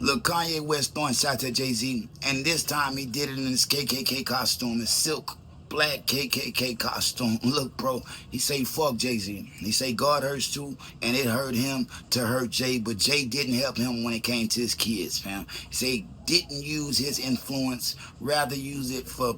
Look, Kanye West throwing shots at Jay-Z, and this time he did it in his KKK costume, his silk black KKK costume. Look, bro, he say fuck Jay-Z. He say God hurts too, and it hurt him to hurt Jay, but Jay didn't help him when it came to his kids, fam. He say he didn't use his influence, rather use it for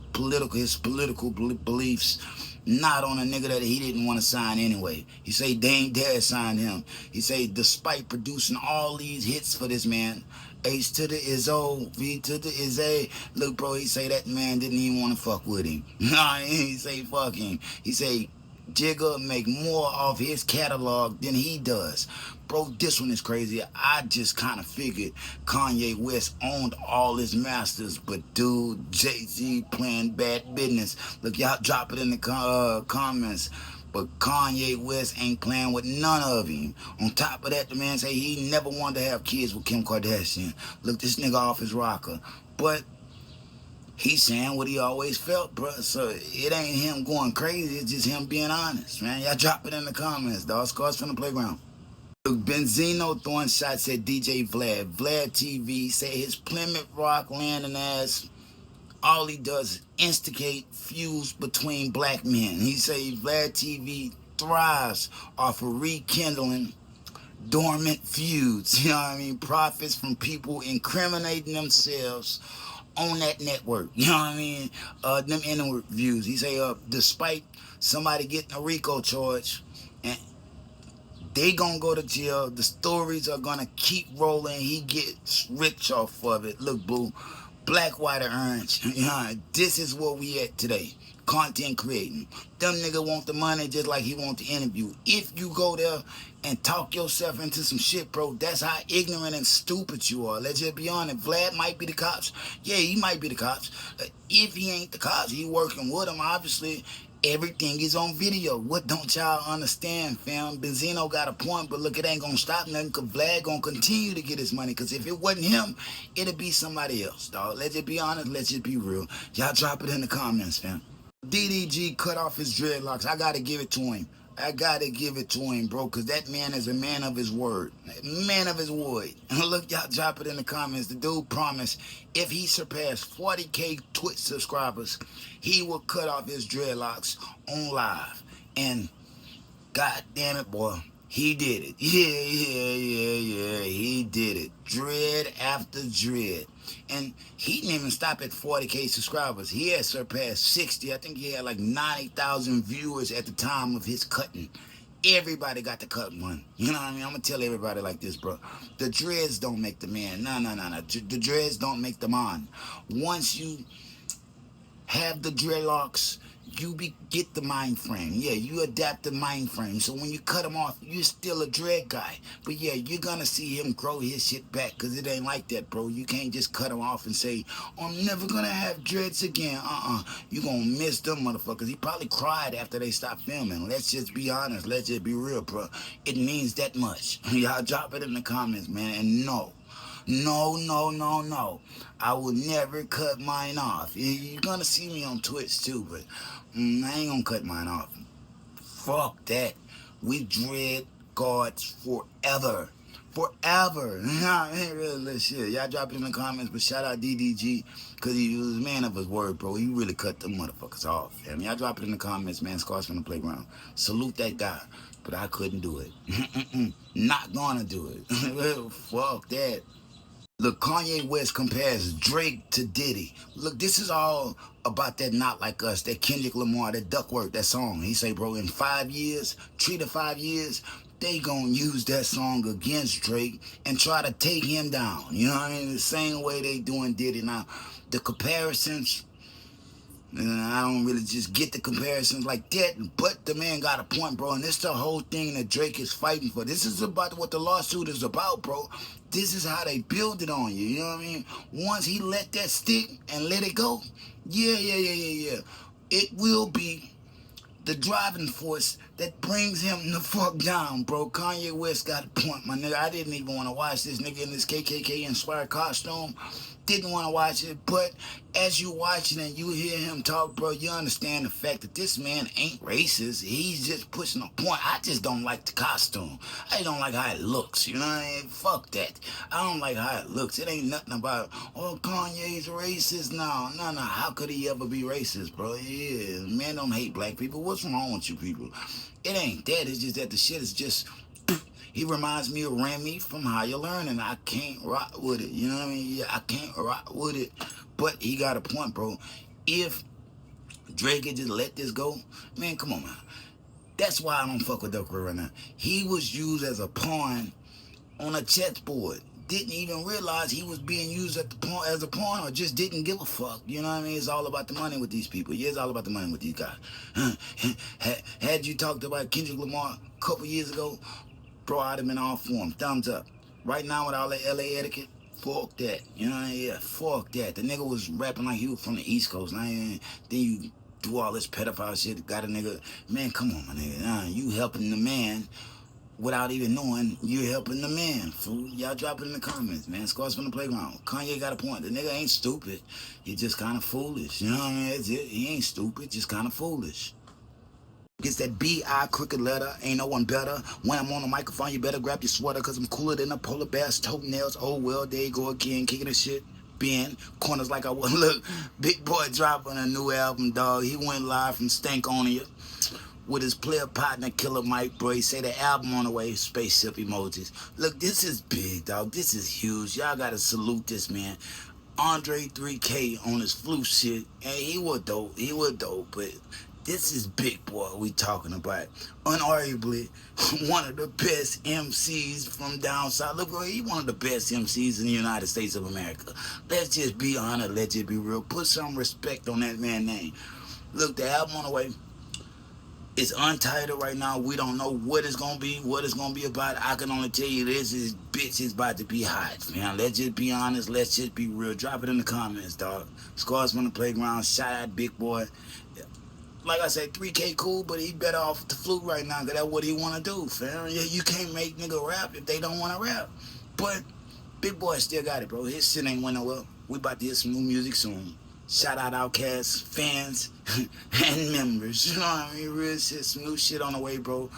his political beliefs, not on a nigga that he didn't want to sign anyway. He say they ain't dare sign him. He say despite producing all these hits for this man, H to the Izzo, V to the Izzy. Look, bro, he say that man didn't even want to fuck with him. Nah, he say fuck him. He say Jigga make more off his catalog than he does. Bro, this one is crazy. I just kind of figured Kanye West owned all his masters, but dude, Jay-Z playing bad business. Look, y'all drop it in the comments. But Kanye West ain't playing with none of him. On top of that, the man say he never wanted to have kids with Kim Kardashian. Look, this nigga off his rocker. But he's saying what he always felt, bro. So it ain't him going crazy. It's just him being honest, man. Y'all drop it in the comments, dog. Scars from the playground. Look, BENZINO throwing shots at DJ Vlad. Vlad TV say his Plymouth Rock landing ass, all he does is instigate feuds between black men. He say Vlad TV thrives off of rekindling dormant feuds. You know what I mean? Profits from people incriminating themselves on that network. You know what I mean? Them interviews. He say, despite somebody getting a RICO charge, and they gonna go to jail, the stories are gonna keep rolling. He gets rich off of it. Look, boo. Black, white, or orange. You know, this is where we at today. Content creating. Them nigga want the money just like he want the interview. If you go there and talk yourself into some shit, bro, that's how ignorant and stupid you are. Let's just be honest. Vlad might be the cops. Yeah, he might be the cops. If he ain't the cops, he working with them, obviously. Everything is on video. What don't y'all understand, fam? BENZINO got a point, but look, it ain't gonna stop nothing, because Vlad gonna continue to get his money, because if it wasn't him, it'd be somebody else, dog. Let's just be honest. Let's just be real. Y'all drop it in the comments, fam. DDG cut off his dreadlocks. I gotta give it to him. I gotta give it to him, bro, because that man is a man of his word. Man of his word. Look, y'all drop it in the comments. The dude promised if he surpassed 40K Twitch subscribers, he will cut off his dreadlocks on live. And god damn it, boy, he did it. Yeah, he did it. Dread after dread. And he didn't even stop at 40K subscribers. He had surpassed 60. I think he had like 90,000 viewers at the time of his cutting. Everybody got to cut one. You know what I mean? I'm going to tell everybody like this, bro. The dreads don't make the man. No. The dreads don't make the man. Once you have the dreadlocks, you get the mind frame. Yeah, you adapt the mind frame. So when you cut him off, you're still a dread guy. But yeah, you're gonna see him grow his shit back, because it ain't like that, bro. You can't just cut him off and say, oh, I'm never gonna have dreads again. You gonna miss them motherfuckers. He probably cried after they stopped filming. Let's just be honest. Let's just be real, bro. It means that much. Y'all drop it in the comments, man. And no. I will never cut mine off. You're gonna see me on Twitch too, but I ain't gonna cut mine off. Fuck that. We dread guards forever. Forever. Nah, ain't really shit. Y'all drop it in the comments, but shout out DDG, because he was a man of his word, bro. He really cut them motherfuckers off. I mean, y'all drop it in the comments, man. Scars from the playground. Salute that guy. But I couldn't do it. Not gonna do it. Fuck that. Look, Kanye West compares Drake to Diddy. Look, this is all about that Not Like Us, that Kendrick Lamar, that Duckworth, that song. He say, bro, in 5 years, 3 to 5 years, they gonna use that song against Drake and try to take him down. You know what I mean? The same way they doing Diddy. Now, the comparisons, I don't really just get the comparisons like that, but the man got a point, bro, and it's the whole thing that Drake is fighting for. This is about what the lawsuit is about, bro. This is how they build it on you, you know what I mean? Once he let that stick and let it go, yeah. It will be the driving force that brings him the fuck down, bro. Kanye West got a point, my nigga. I didn't even want to watch this nigga in this KKK inspired costume. Didn't want to watch it, but as you watch it and you hear him talk, bro, you understand the fact that this man ain't racist. He's just pushing a point. I just don't like the costume. I don't like how it looks, you know what I mean? Fuck that. I don't like how it looks. It ain't nothing about, oh, Kanye's racist. No. How could he ever be racist, bro? Yeah, man don't hate black people. What's wrong with you people? It ain't that. It's just that the shit is just... He reminds me of Remy from Higher Learning. I can't rock with it. You know what I mean? Yeah, I can't rock with it. But he got a point, bro. If Drake had just let this go, man, come on, man. That's why I don't fuck with Duck right now. He was used as a pawn on a chessboard. Didn't even realize he was being used as a pawn, or just didn't give a fuck. You know what I mean? It's all about the money with these people. Yeah, it's all about the money with these guys. Had you talked about Kendrick Lamar a couple years ago, bro, I'd have been all for him. Thumbs up. Right now with all that LA etiquette, fuck that. You know what I mean? Yeah, fuck that. The nigga was rapping like he was from the East Coast. Then you do all this pedophile shit. Got a nigga. Man, come on, my nigga. You helping the man without even knowing you're helping the man, fool. Y'all drop it in the comments, man. Scars from the playground. Kanye got a point. The nigga ain't stupid. He just kind of foolish. You know what I mean? That's it. He ain't stupid, just kind of foolish. Gets that B-I crooked letter, ain't no one better. When I'm on the microphone, you better grab your sweater, cause I'm cooler than a polar bear's toenails. Oh well, there you go again, kicking the shit. Ben, corners like I was. Look, Big Boy dropping a new album, dog. He went live from Stank on you with his player partner, Killer Mike, bro. He say the album on the way, spaceship emojis. Look, this is big, dog. This is huge. Y'all gotta salute this man. Andre 3K on his flu shit, and he was dope. But this is Big Boy we talking about. Unarguably, one of the best MCs from down south. Look, bro, he one of the best MCs in the United States of America. Let's just be honest, let's just be real. Put some respect on that man's name. Look, the album on the way. It's untitled right now. We don't know what it's gonna be, what it's gonna be about. I can only tell you this bitch is about to be hot, man. Let's just be honest. Let's just be real. Drop it in the comments, dog. Scars from the playground. Shout out Big Boy. Like I said, 3K cool, but he better off the flute right now, cause that's what he wanna do, fam. Yeah, you can't make nigga rap if they don't wanna rap. But Big Boy still got it, bro. His shit ain't went nowhere. We about to hear some new music soon. Shout out Outcasts, fans, and members. You know what I mean? Real shit, some new shit on the way, bro.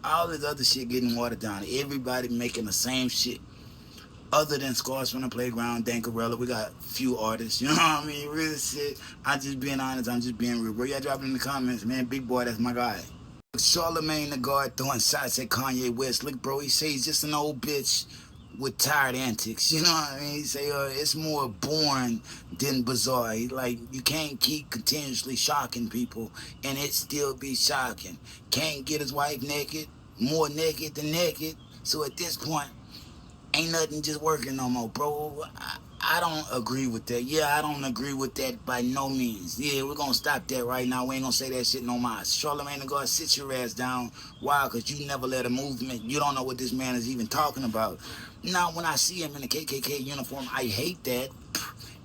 All this other shit getting watered down. Everybody making the same shit. Other than Scars from the Playground, Dankarella, we got a few artists. You know what I mean? Real shit. I'm just being honest. I'm just being real, bro. Y'all drop it in the comments, man. Big Boy, that's my guy. Charlamagne the God throwing shots at Kanye West. Look, bro, he say he's just an old bitch with tired antics, you know what I mean? He say it's more boring than bizarre. He like, you can't keep continuously shocking people and it still be shocking. Can't get his wife naked, more naked than naked. So at this point, ain't nothing just working no more, bro. I don't agree with that. Yeah, I don't agree with that by no means. Yeah, we're gonna stop that right now. We ain't gonna say that shit no more. Charlamagne the God, sit your ass down. Why? Because you never led a movement. You don't know what this man is even talking about. Now, when I see him in the KKK uniform, I hate that.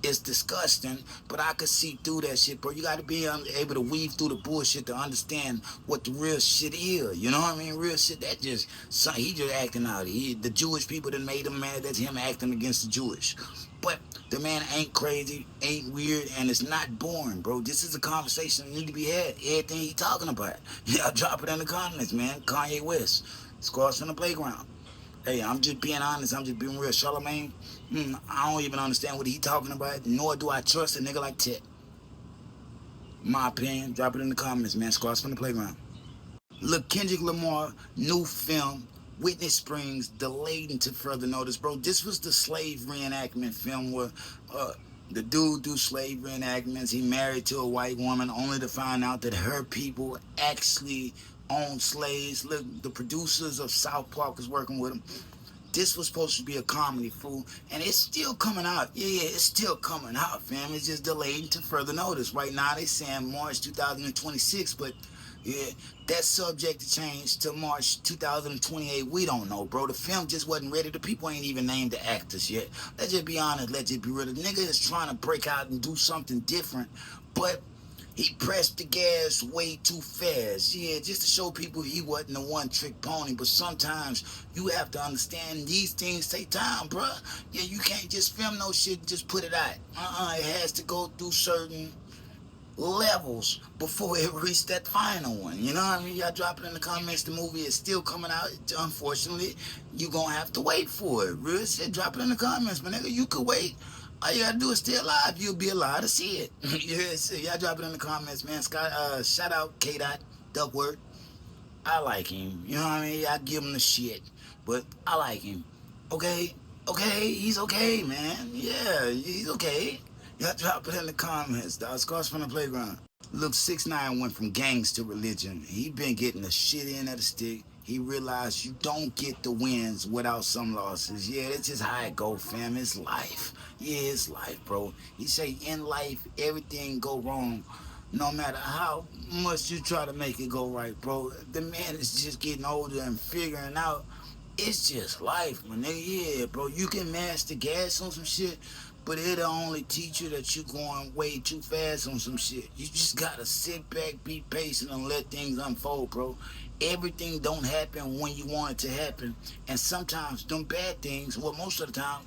It's disgusting, but I could see through that shit, bro. You got to be able to weave through the bullshit to understand what the real shit is. You know what I mean? Real shit, that just, he just acting out. The Jewish people that made him mad, that's him acting against the Jewish. But the man ain't crazy, ain't weird, and it's not boring, bro. This is a conversation that need to be had. Everything he talking about. Yeah, drop it in the comments, man. Kanye West. Scars from the Playground. Hey, I'm just being honest. I'm just being real. Charlamagne, I don't even understand what he talking about, nor do I trust a nigga like that. My opinion, drop it in the comments, man. Scars from the Playground. Look, Kendrick Lamar, new film, Witness Springs, delayed until further notice, bro. This was the slave reenactment film where the dude do slave reenactments. He married to a white woman only to find out that her people actually owned slaves. Look, the producers of South Park was working with him. This was supposed to be a comedy, fool, and it's still coming out. Yeah, it's still coming out, fam. It's just delayed until further notice. Right now, they saying March 2026, but yeah, that's subject to change to March 2028. We don't know, bro. The film just wasn't ready. The people ain't even named the actors yet. Let's just be honest. Let's just be real. The nigga is trying to break out and do something different, but He pressed the gas way too fast. Yeah, just to show people he wasn't a one-trick pony. But sometimes you have to understand these things take time, bruh. Yeah, you can't just film no shit and just put it out. It has to go through certain levels before it reached that final one. You know what I mean? Y'all drop it in the comments. The movie is still coming out. Unfortunately, you gonna have to wait for it. Real shit, drop it in the comments, but nigga, you could wait. All you gotta do is stay alive. You'll be alive to see it. Y'all drop it in the comments, man. Scott, shout out K-Dot, Duckworth. I like him. You know what I mean? I give him the shit, but I like him. Okay, he's okay, man. Yeah, he's okay. Y'all drop it in the comments, dog. Scars from the playground. Look, 6ix9ine went from gangs to religion. He been getting the shit in at the stick. He realized you don't get the wins without some losses. Yeah, that's just how it go, fam. It's life. Yeah, it's life, bro. He say in life, everything go wrong. No matter how much you try to make it go right, bro. The man is just getting older and figuring out it's just life, my nigga. Yeah, bro. You can mash the gas on some shit, but it'll only teach you that you're going way too fast on some shit. You just gotta sit back, be patient, and let things unfold, bro. Everything don't happen when you want it to happen. And sometimes them bad things, well, most of the time,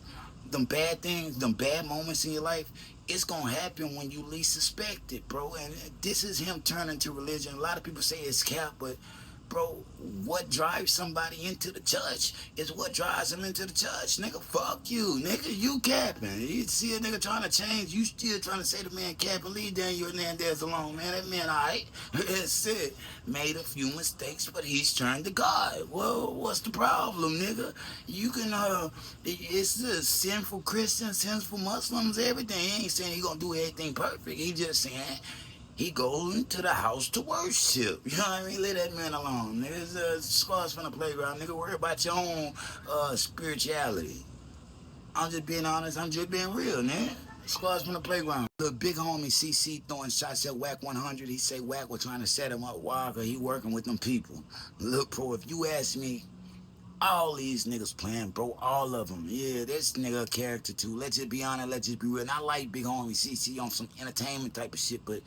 them bad things, them bad moments in your life, it's gonna happen when you least suspect it, bro. And this is him turning to religion. A lot of people say it's cap, but bro, what drives somebody into the church is what drives them into the church. Nigga, fuck you. Nigga, you capping. You see a nigga trying to change, you still trying to say the man capping. Leave Daniel Hernandez alone, man. That man, all right. That's it. Made a few mistakes, but he's turned to God. Well, what's the problem, nigga? You can, it's the sinful Christians, sinful Muslims, everything. He ain't saying he gonna do everything perfect. He just saying he going to the house to worship. You know what I mean? Let that man alone. Nigga, scars from the playground. Nigga, worry about your own spirituality. I'm just being honest. I'm just being real, man. Scars from the playground. The big Homie.CC throwing shots at Wack 100. He say Wack was trying to set him up. Why? Because he working with them people. Look, bro, if you ask me, all these niggas playing, bro, all of them. Yeah, this nigga a character too. Let's just be honest, let's just be real. And I like big Homie.CC on some entertainment type of shit, but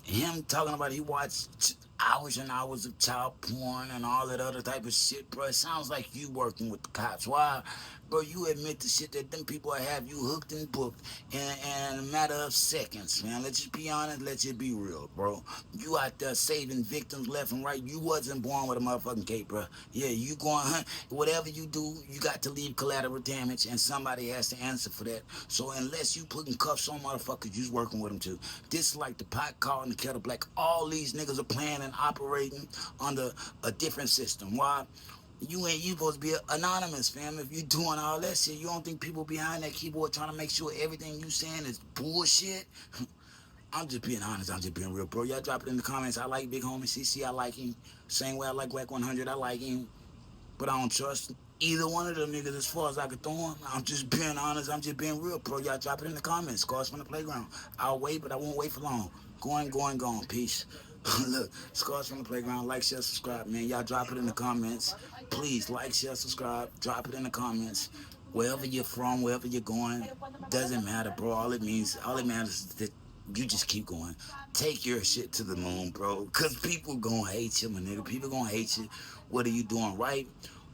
him talking about he watched hours and hours of child porn and all that other type of shit, bro. It sounds like you working with the cops. Why? Bro, you admit the shit that them people have you hooked and booked in a matter of seconds, man. Let's just be honest, let's just be real, bro. You out there saving victims left and right. You wasn't born with a motherfucking cape, bro. Yeah, you going hunt. Whatever you do, you got to leave collateral damage, and somebody has to answer for that. So unless you putting cuffs on motherfuckers, you's working with them too. This is like the pot calling the kettle black. All these niggas are playing and operating under a different system. Why? You supposed to be anonymous, fam. If you doing all that shit, you don't think people behind that keyboard trying to make sure everything you saying is bullshit? I'm just being honest. I'm just being real, bro. Y'all drop it in the comments. I like big Homie.CC. I like him. Same way I like Wack 100. I like him. But I don't trust either one of them niggas as far as I could throw them. I'm just being honest. I'm just being real, bro. Y'all drop it in the comments. Scars from the playground. I'll wait, but I won't wait for long. Going. Peace. Look, Scars from the playground. Like, share, subscribe, man. Y'all drop it in the comments. Please like, share, subscribe. Drop it in the comments. Wherever you're from, wherever you're going, doesn't matter, bro. All it matters is that you just keep going. Take your shit to the moon, bro. Cause people gonna hate you, my nigga. People gonna hate you, whether you doing right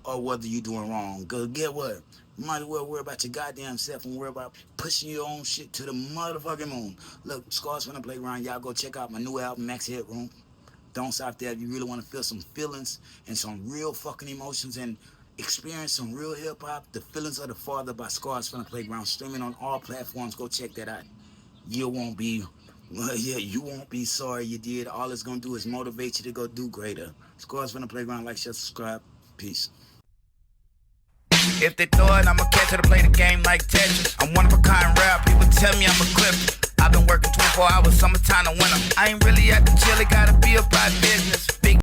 or whether you doing wrong. Cause get what? You might as well worry about your goddamn self and worry about pushing your own shit to the motherfucking moon. Look, Scars from the playground. Y'all go check out my new album, Max Headroom. Don't stop there if you really want to feel some feelings and some real fucking emotions and experience some real hip-hop. The Feelings of the Father by Scars from the Playground. Streaming on all platforms. Go check that out. You won't be sorry you did. All it's going to do is motivate you to go do greater. Scars from the Playground. Like, share, subscribe. Peace. If they throw it, I'ma catch it to play the game like Tetris. I'm one of a kind rap, people tell me I'm a clip. I've been working 24 hours, summertime to winter. I ain't really at the chill, it gotta be about business. Big